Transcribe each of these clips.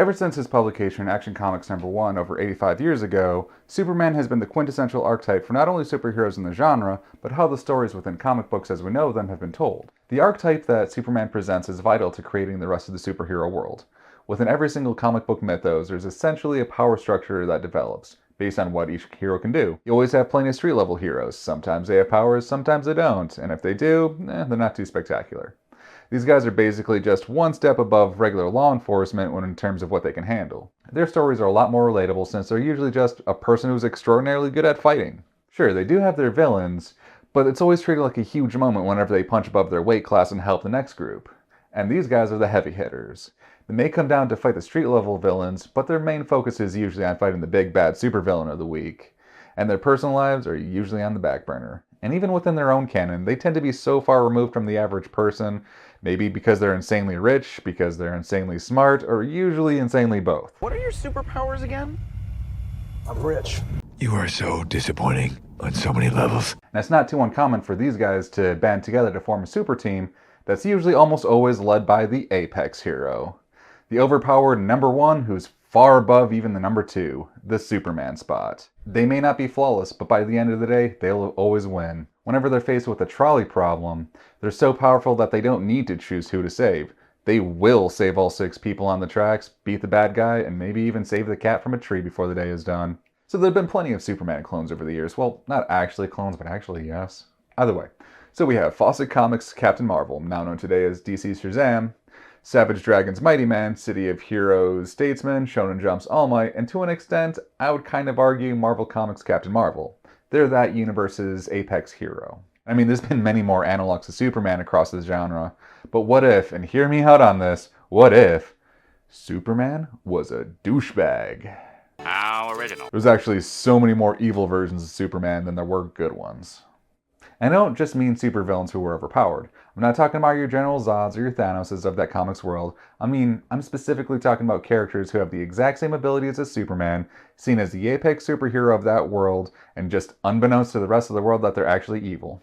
Ever since his publication in Action Comics #1 over 85 years ago, Superman has been the quintessential archetype for not only superheroes in the genre, but how the stories within comic books as we know them have been told. The archetype that Superman presents is vital to creating the rest of the superhero world. Within every single comic book mythos, there's essentially a power structure that develops, based on what each hero can do. You always have plenty of street-level heroes. Sometimes they have powers, sometimes they don't, and if they do, they're not too spectacular. These guys are basically just one step above regular law enforcement when in terms of what they can handle. Their stories are a lot more relatable since they're usually just a person who's extraordinarily good at fighting. Sure, they do have their villains, but it's always treated like a huge moment whenever they punch above their weight class and help the next group. And these guys are the heavy hitters. They may come down to fight the street level villains, but their main focus is usually on fighting the big bad supervillain of the week. And their personal lives are usually on the back burner. And even within their own canon, they tend to be so far removed from the average person, maybe because they're insanely rich, because they're insanely smart, or usually insanely both. What are your superpowers again? I'm rich. You are so disappointing on so many levels. And it's not too uncommon for these guys to band together to form a super team that's usually almost always led by the apex hero. The overpowered #1 who's far above even the #2, the Superman spot. They may not be flawless, but by the end of the day, they'll always win. Whenever they're faced with a trolley problem, they're so powerful that they don't need to choose who to save. They will save all 6 people on the tracks, beat the bad guy, and maybe even save the cat from a tree before the day is done. So there have been plenty of Superman clones over the years. Well, not actually clones, but actually yes. Either way. So we have Fawcett Comics' Captain Marvel, now known today as DC's Shazam, Savage Dragon's Mighty Man, City of Heroes Statesman, Shonen Jump's All Might, and to an extent, I would kind of argue Marvel Comics' Captain Marvel. They're that universe's apex hero. I mean, there's been many more analogs of Superman across the genre, but what if, and hear me out on this, what if Superman was a douchebag? How original. There's actually so many more evil versions of Superman than there were good ones. And I don't just mean supervillains who were overpowered. I'm not talking about your General Zods or your Thanoses of that comics world. I'm specifically talking about characters who have the exact same abilities as Superman, seen as the apex superhero of that world, and just unbeknownst to the rest of the world that they're actually evil.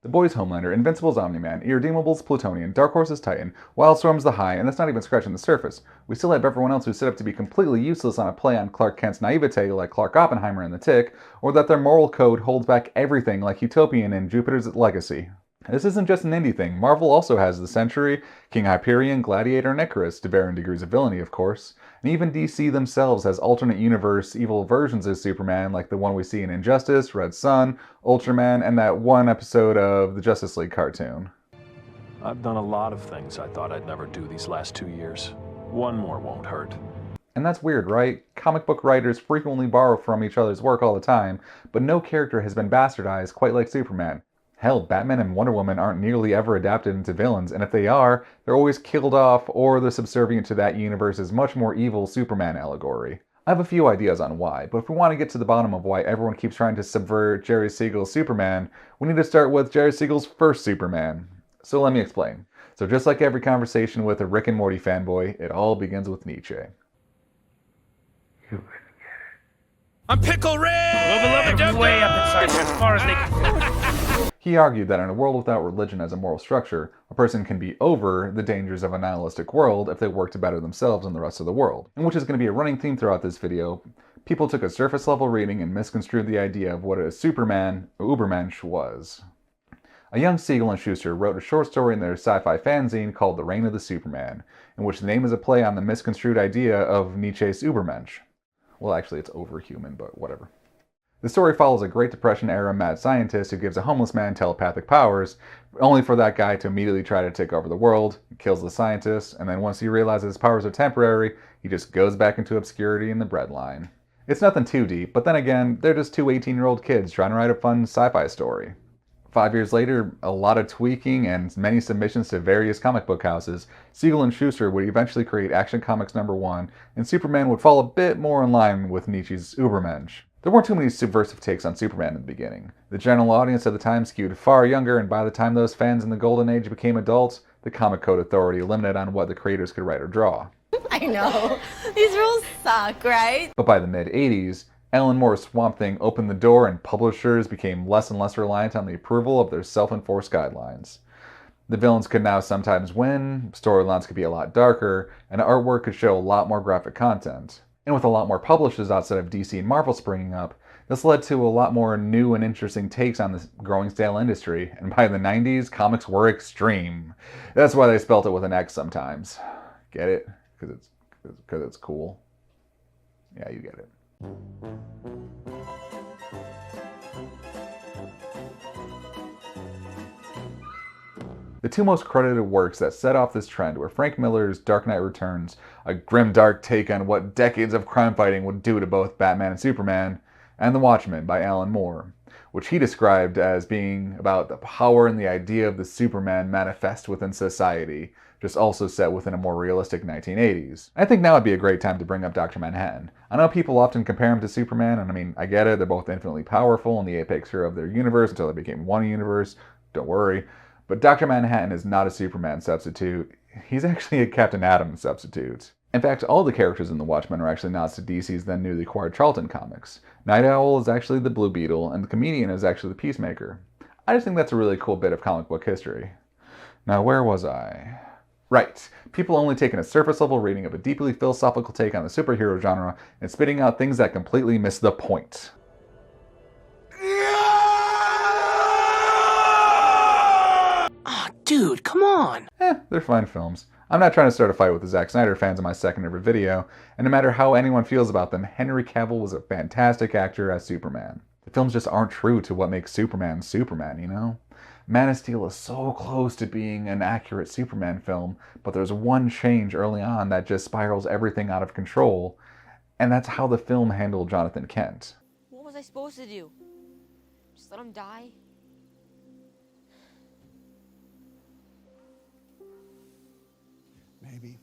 The Boys Homelander, Invincible's Omni-Man, Irredeemable's Plutonian, Dark Horse's Titan, Wildstorm's the High, and that's not even scratching the surface. We still have everyone else who's set up to be completely useless on a play on Clark Kent's naivete like Clark Oppenheimer in The Tick, or that their moral code holds back everything like Utopian in Jupiter's Legacy. This isn't just an indie thing. Marvel also has the Sentry, King Hyperion, Gladiator, and Icarus, to varying degrees of villainy, of course. And even DC themselves has alternate universe evil versions of Superman, like the one we see in Injustice, Red Sun, Ultraman, and that one episode of the Justice League cartoon. I've done a lot of things I thought I'd never do these last 2 years. One more won't hurt. And that's weird, right? Comic book writers frequently borrow from each other's work all the time, but no character has been bastardized quite like Superman. Hell, Batman and Wonder Woman aren't nearly ever adapted into villains, and if they are, they're always killed off or they're subservient to that universe's much more evil Superman allegory. I have a few ideas on why, but if we want to get to the bottom of why everyone keeps trying to subvert Jerry Siegel's Superman, we need to start with Jerry Siegel's first Superman. So let me explain. So just like every conversation with a Rick and Morty fanboy, it all begins with Nietzsche. I'm Pickle Rick! Way up inside as far as they can. He argued that in a world without religion as a moral structure, a person can be over the dangers of a nihilistic world if they work to better themselves and the rest of the world. And which is going to be a running theme throughout this video. People took a surface level reading and misconstrued the idea of what a Superman, or Ubermensch, was. A young Siegel and Schuster wrote a short story in their sci-fi fanzine called The Reign of the Superman, in which the name is a play on the misconstrued idea of Nietzsche's Ubermensch. Well, actually, it's overhuman, but whatever. The story follows a Great Depression-era mad scientist who gives a homeless man telepathic powers, only for that guy to immediately try to take over the world. He kills the scientist, and then once he realizes his powers are temporary, he just goes back into obscurity in the breadline. It's nothing too deep, but then again, they're just two 18-year-old kids trying to write a fun sci-fi story. 5 years later, a lot of tweaking and many submissions to various comic book houses, Siegel and Schuster would eventually create Action Comics #1, and Superman would fall a bit more in line with Nietzsche's Ubermensch. There weren't too many subversive takes on Superman in the beginning. The general audience at the time skewed far younger, and by the time those fans in the Golden Age became adults, the Comic Code Authority limited on what the creators could write or draw. I know. These rules suck, right? But by the mid-80s, Alan Moore's Swamp Thing opened the door and publishers became less and less reliant on the approval of their self-enforced guidelines. The villains could now sometimes win, storylines could be a lot darker, and artwork could show a lot more graphic content. And with a lot more publishers outside of DC and Marvel springing up, this led to a lot more new and interesting takes on this growing stale industry, and by the 90s, comics were extreme. That's why they spelt it with an X sometimes. Get it? Because it's cool. Yeah, you get it. The two most credited works that set off this trend were Frank Miller's Dark Knight Returns, a grimdark take on what decades of crime fighting would do to both Batman and Superman, and The Watchmen by Alan Moore, which he described as being about the power and the idea of the Superman manifest within society, just also set within a more realistic 1980s. I think now would be a great time to bring up Dr. Manhattan. I know people often compare him to Superman, and I mean, I get it, they're both infinitely powerful and the apex hero of their universe until they became one universe, don't worry. But Dr. Manhattan is not a Superman substitute. He's actually a Captain Atom substitute. In fact, all the characters in The Watchmen are actually nods to DC's then newly acquired Charlton comics. Night Owl is actually the Blue Beetle, and the Comedian is actually the Peacemaker. I just think that's a really cool bit of comic book history. Now, where was I? Right. People only taking a surface level reading of a deeply philosophical take on the superhero genre and spitting out things that completely miss the point. Dude, come on! They're fine films. I'm not trying to start a fight with the Zack Snyder fans in my second ever video, and no matter how anyone feels about them, Henry Cavill was a fantastic actor as Superman. The films just aren't true to what makes Superman Superman, you know? Man of Steel is so close to being an accurate Superman film, but there's one change early on that just spirals everything out of control, and that's how the film handled Jonathan Kent. What was I supposed to do? Just let him die? Maybe.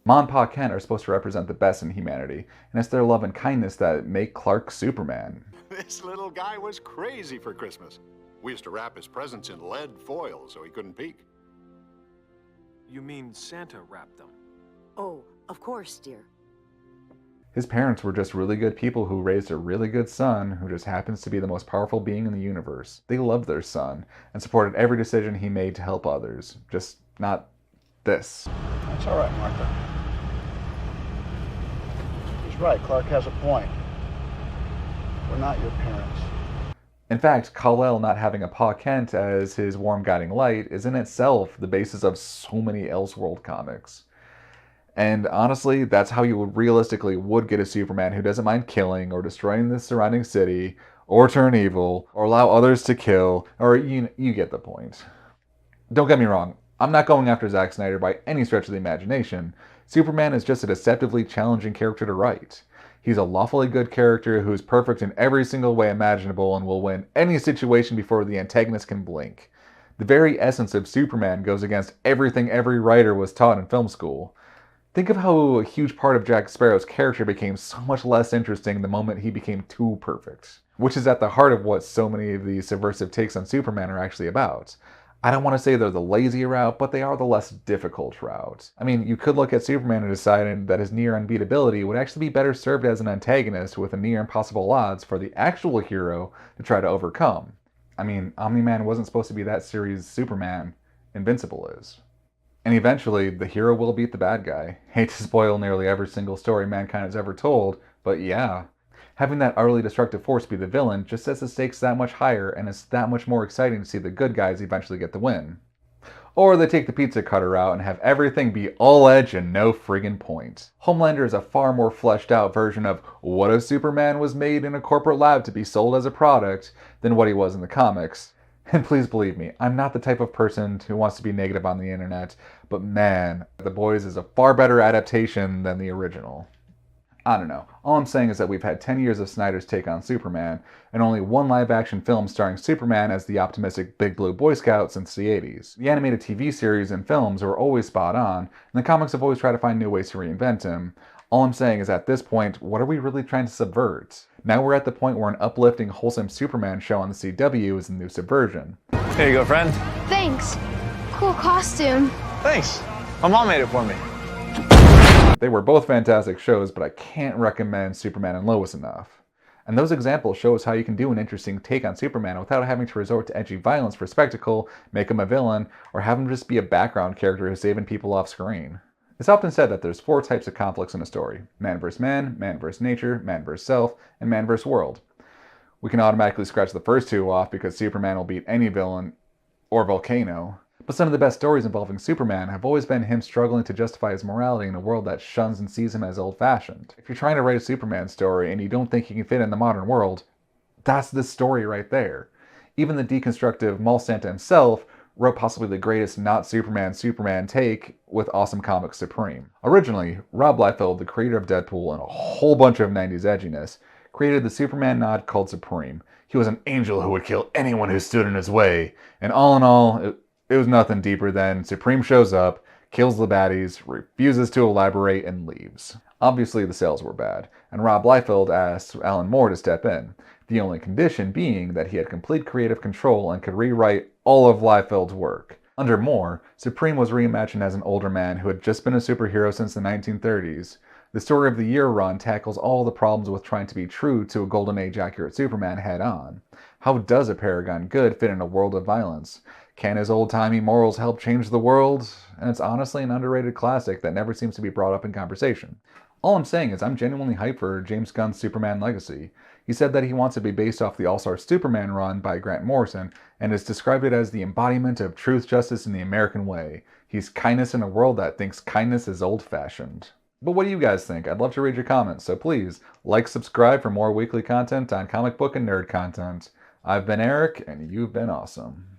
Ma and Pa Kent are supposed to represent the best in humanity, and it's their love and kindness that make Clark Superman. This little guy was crazy for Christmas. We used to wrap his presents in lead foil so he couldn't peek. You mean Santa wrapped them? Oh, of course, dear. His parents were just really good people who raised a really good son who just happens to be the most powerful being in the universe. They loved their son and supported every decision he made to help others. Just not this. That's all right, Martha. He's right. Clark has a point. We're not your parents. In fact, Kal-El not having a Pa Kent as his warm guiding light is in itself the basis of so many Elseworld comics. And honestly, that's how you realistically would get a Superman who doesn't mind killing or destroying the surrounding city, or turn evil, or allow others to kill, or you get the point. Don't get me wrong, I'm not going after Zack Snyder by any stretch of the imagination. Superman is just a deceptively challenging character to write. He's a lawfully good character who is perfect in every single way imaginable and will win any situation before the antagonist can blink. The very essence of Superman goes against everything every writer was taught in film school. Think of how a huge part of Jack Sparrow's character became so much less interesting the moment he became too perfect. Which is at the heart of what so many of these subversive takes on Superman are actually about. I don't want to say they're the lazy route, but they are the less difficult route. I mean, you could look at Superman and decide that his near unbeatability would actually be better served as an antagonist with a near impossible odds for the actual hero to try to overcome. I mean, Omni-Man wasn't supposed to be that series' Superman. Invincible is. And eventually, the hero will beat the bad guy. Hate to spoil nearly every single story mankind has ever told, but yeah. Having that utterly destructive force be the villain just sets the stakes that much higher, and it's that much more exciting to see the good guys eventually get the win. Or they take the pizza cutter route and have everything be all edge and no friggin' point. Homelander is a far more fleshed out version of what if Superman was made in a corporate lab to be sold as a product than what he was in the comics. And please believe me, I'm not the type of person who wants to be negative on the internet, but man, The Boys is a far better adaptation than the original. I don't know. All I'm saying is that we've had 10 years of Snyder's take on Superman, and only one live-action film starring Superman as the optimistic Big Blue Boy Scout since the 80s. The animated TV series and films were always spot on, and the comics have always tried to find new ways to reinvent him. All I'm saying is at this point, what are we really trying to subvert? Now we're at the point where an uplifting, wholesome Superman show on the CW is the new subversion. Here you go, friend. Thanks. Cool costume. Thanks. My mom made it for me. They were both fantastic shows, but I can't recommend Superman and Lois enough. And those examples show us how you can do an interesting take on Superman without having to resort to edgy violence for spectacle, make him a villain, or have him just be a background character who's saving people off screen. It's often said that there's 4 types of conflicts in a story: man versus man versus nature, man versus self, and man versus world. We can automatically scratch the first 2 off because Superman will beat any villain or volcano. But some of the best stories involving Superman have always been him struggling to justify his morality in a world that shuns and sees him as old-fashioned. If you're trying to write a Superman story and you don't think he can fit in the modern world, that's this story right there. Even the deconstructive Mal Santa himself wrote possibly the greatest not Superman take with Awesome Comics Supreme. Originally, Rob Liefeld, the creator of Deadpool and a whole bunch of 90s edginess, created the Superman nod called Supreme. He was an angel who would kill anyone who stood in his way. And all in all, it was nothing deeper than Supreme shows up, kills the baddies, refuses to elaborate, and leaves. Obviously the sales were bad, and Rob Liefeld asked Alan Moore to step in, the only condition being that he had complete creative control and could rewrite all of Liefeld's work. Under Moore, Supreme was reimagined as an older man who had just been a superhero since the 1930s. The Story of the Year run tackles all the problems with trying to be true to a Golden Age accurate Superman head on. How does a Paragon good fit in a world of violence? Can his old-timey morals help change the world? And it's honestly an underrated classic that never seems to be brought up in conversation. All I'm saying is I'm genuinely hyped for James Gunn's Superman Legacy. He said that he wants to be based off the All-Star Superman run by Grant Morrison and has described it as the embodiment of truth, justice, and the American way. He's kindness in a world that thinks kindness is old-fashioned. But what do you guys think? I'd love to read your comments, so please like, subscribe for more weekly content on comic book and nerd content. I've been Eric, and you've been awesome.